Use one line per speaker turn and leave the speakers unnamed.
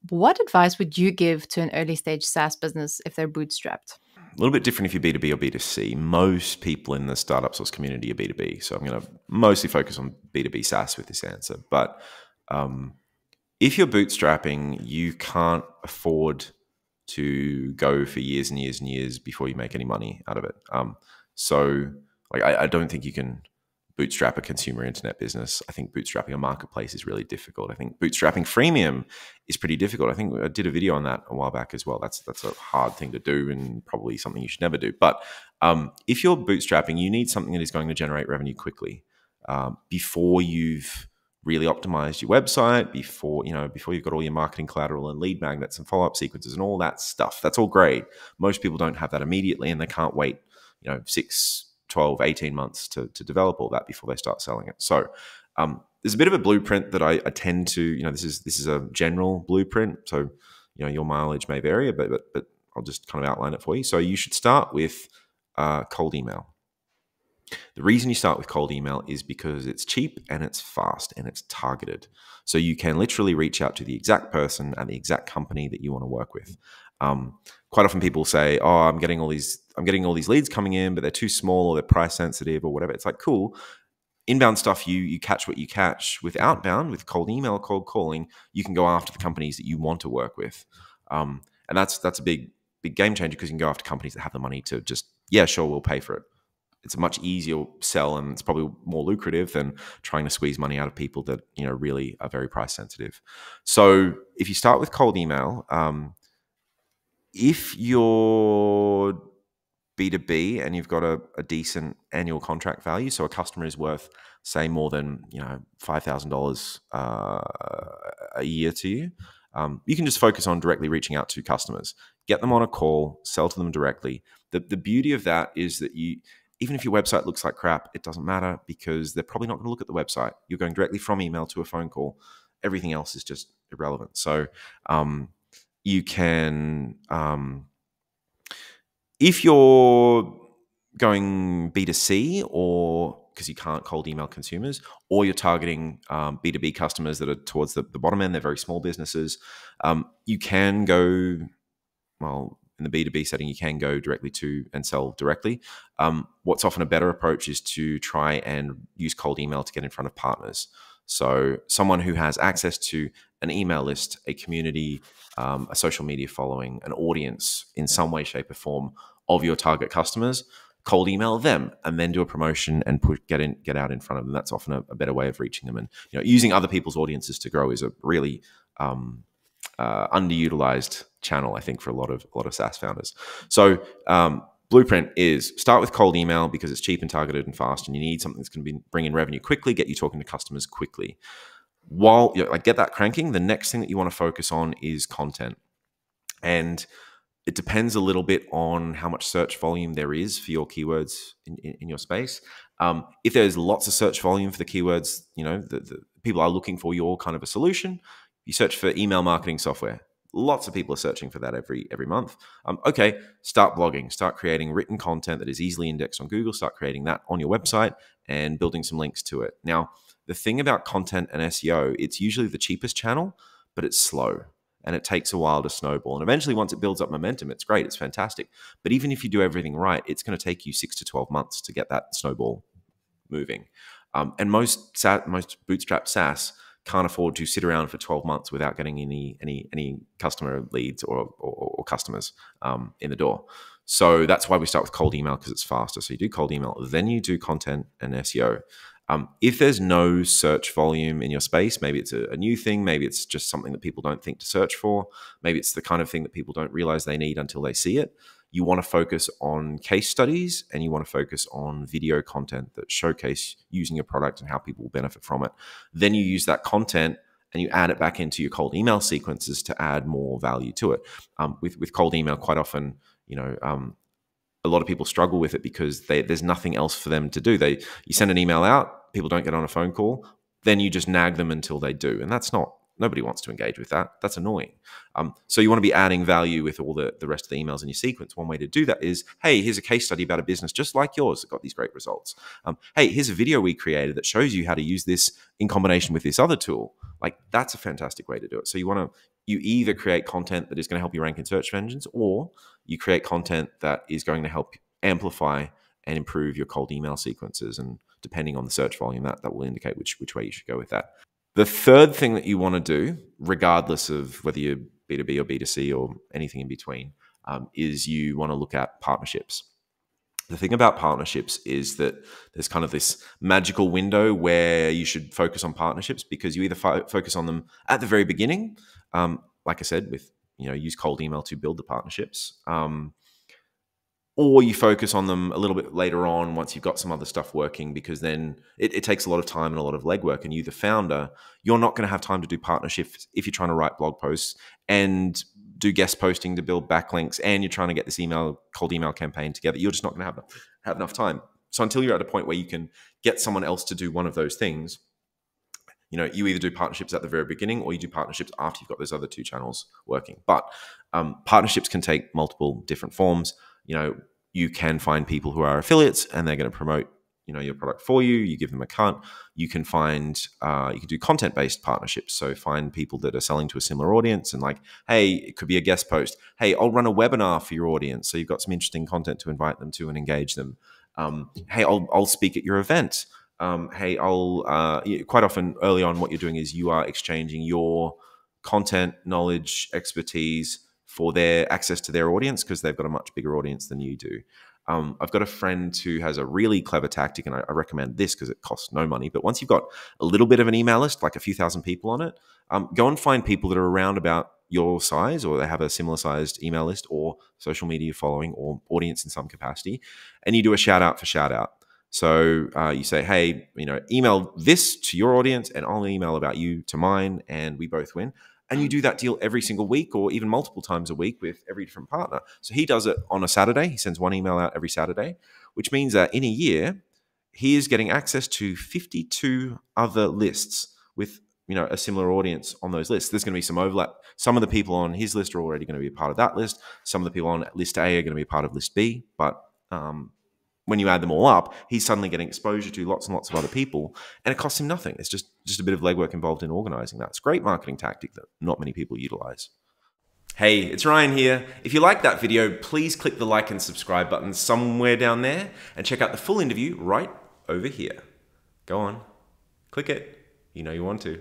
What advice would you give to an early stage SaaS business if they're bootstrapped?
A little bit different if you're B2B or B2C. Most people in the StartupSauce community are B2B. So I'm going to mostly focus on B2B SaaS with this answer. But if you're bootstrapping, you can't afford to go for years and years and years before you make any money out of it. I don't think you can bootstrap a consumer internet business. I think bootstrapping a marketplace is really difficult. I think bootstrapping freemium is pretty difficult. I think I did a video on that a while back as well. That's a hard thing to do and probably something you should never do. But if you're bootstrapping, you need something that is going to generate revenue quickly before you've really optimized your website, before you've got all your marketing collateral and lead magnets and follow-up sequences and all that stuff. That's all great. Most people don't have that immediately, and they can't wait 6, 12, 18 months to develop all that before they start selling it. So there's a bit of a blueprint that I tend to, this is a general blueprint. So, your mileage may vary, but I'll just kind of outline it for you. So you should start with cold email. The reason you start with cold email is because it's cheap and it's fast and it's targeted. So you can literally reach out to the exact person and the exact company that you want to work with. Quite often people say, "Oh, I'm getting all these leads coming in, but they're too small or they're price sensitive or whatever." It's like, cool. Inbound stuff, you catch what you catch. With outbound, with cold email, cold calling, you can go after the companies that you want to work with, and that's a big game changer because you can go after companies that have the money to just, yeah, sure, we'll pay for it. It's a much easier sell, and it's probably more lucrative than trying to squeeze money out of people that really are very price sensitive. So if you start with cold email, if you're B2B and you've got a decent annual contract value, so a customer is worth, say, more than $5,000 a year to you, you can just focus on directly reaching out to customers, get them on a call, sell to them directly. The beauty of that is that even if your website looks like crap, it doesn't matter because they're probably not going to look at the website. You're going directly from email to a phone call. Everything else is just irrelevant. So you can, if you're going B2C, or because you can't cold email consumers, or you're targeting B2B customers that are towards the bottom end, they're very small businesses, you can go, well, in the B2B setting, you can go directly to and sell directly. What's often a better approach is to try and use cold email to get in front of partners. So someone who has access to an email list, a community, a social media following, an audience in some way, shape, or form of your target customers, cold email them and then do a promotion and get out in front of them. That's often a better way of reaching them. And using other people's audiences to grow is a really underutilized channel, I think, for a lot of SaaS founders. So blueprint is start with cold email because it's cheap and targeted and fast, and you need something that's going to bring in revenue quickly, get you talking to customers quickly. While get that cranking, the next thing that you want to focus on is content. And it depends a little bit on how much search volume there is for your keywords in your space. If there's lots of search volume for the keywords, the people are looking for your kind of a solution, you search for email marketing software. Lots of people are searching for that every month. Okay, start blogging, start creating written content that is easily indexed on Google, start creating that on your website and building some links to it. Now, the thing about content and SEO, it's usually the cheapest channel, but it's slow and it takes a while to snowball. And eventually, once it builds up momentum, it's great, it's fantastic. But even if you do everything right, it's going to take you 6 to 12 months to get that snowball moving. And most bootstrapped SaaS can't afford to sit around for 12 months without getting any customer leads or customers in the door. So that's why we start with cold email, because it's faster. So you do cold email, then you do content and SEO. If there's no search volume in your space, maybe it's a new thing, maybe it's just something that people don't think to search for, maybe it's the kind of thing that people don't realize they need until they see it. You want to focus on case studies and you want to focus on video content that showcase using your product and how people will benefit from it. Then you use that content and you add it back into your cold email sequences to add more value to it. With cold email, quite often, a lot of people struggle with it because there's nothing else for them to do. You send an email out, people don't get on a phone call, then you just nag them until they do. And nobody wants to engage with that. That's annoying. So you want to be adding value with all the rest of the emails in your sequence. One way to do that is, hey, here's a case study about a business just like yours that got these great results. Hey, here's a video we created that shows you how to use this in combination with this other tool. Like, that's a fantastic way to do it. So you want to you either create content that is going to help you rank in search engines, or you create content that is going to help amplify and improve your cold email sequences. And depending on the search volume, that will indicate which way you should go with that. The third thing that you want to do, regardless of whether you're B2B or B2C or anything in between, is you want to look at partnerships. The thing about partnerships is that there's kind of this magical window where you should focus on partnerships, because you either focus on them at the very beginning, like I said, with use cold email to build the partnerships, or you focus on them a little bit later on once you've got some other stuff working, because then it takes a lot of time and a lot of legwork. And you, the founder, you're not going to have time to do partnerships if you're trying to write blog posts and do guest posting to build backlinks, and you're trying to get this cold email campaign together. You're just not going to have enough time. So until you're at a point where you can get someone else to do one of those things, you either do partnerships at the very beginning, or you do partnerships after you've got those other two channels working. But partnerships can take multiple different forms. You can find people who are affiliates and they're going to promote your product for you. You give them a cut. You can do content-based partnerships. So find people that are selling to a similar audience, and hey, it could be a guest post. Hey, I'll run a webinar for your audience, so you've got some interesting content to invite them to and engage them. Hey, I'll speak at your event. Hey, quite often early on, what you're doing is you are exchanging your content, knowledge, expertise for their access to their audience, because they've got a much bigger audience than you do. I've got a friend who has a really clever tactic, and I recommend this because it costs no money. But once you've got a little bit of an email list, like a few thousand people on it, go and find people that are around about your size, or they have a similar sized email list or social media following or audience in some capacity, and you do a shout out for shout out. So you say, hey, email this to your audience and I'll email about you to mine, and we both win. And you do that deal every single week, or even multiple times a week with every different partner. So he does it on a Saturday. He sends one email out every Saturday, which means that in a year, he is getting access to 52 other lists with a similar audience on those lists. There's going to be some overlap. Some of the people on his list are already going to be a part of that list. Some of the people on list A are going to be a part of list B. But when you add them all up, he's suddenly getting exposure to lots and lots of other people, and it costs him nothing. It's just a bit of legwork involved in organizing that. It's a great marketing tactic that not many people utilize. Hey, it's Ryan here. If you liked that video, please click the like and subscribe button somewhere down there, and check out the full interview right over here. Go on, click it. You know you want to.